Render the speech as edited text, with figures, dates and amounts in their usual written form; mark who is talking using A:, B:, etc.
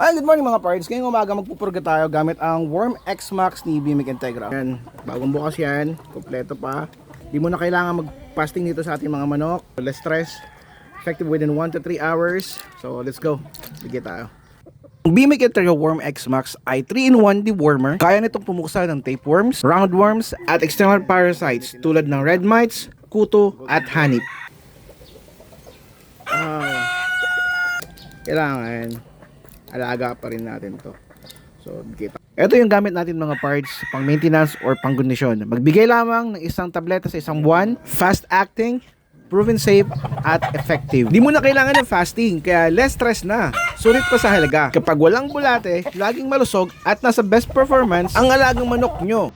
A: Ay, good morning mga pards. Ngayong umaga magpupurga tayo gamit ang Worm X Max ni Bimic Integra. Yan, bagong bukas yan, kompleto pa. Di mo na kailangan mag-fasting dito sa ating mga manok. Less stress, effective within 1 to 3 hours. So let's go, bigyan tayo. Ang Bimic Integra Worm X Max ay 3-in-1 dewormer. Kaya nitong pumuksa ng tapeworms, roundworms at external parasites tulad ng red mites, kuto at hanip. Kailangan alaga pa rin natin to. So, kita. Ito yung gamit natin mga parts pang maintenance or pang kondisyon. Magbigay lamang ng isang tableta sa isang buwan, fast acting, proven safe at effective. Di mo na kailangan ng fasting, kaya less stress na. Sulit pa sa halaga. Kapag walang bulate, laging malusog at nasa best performance ang alagang manok nyo.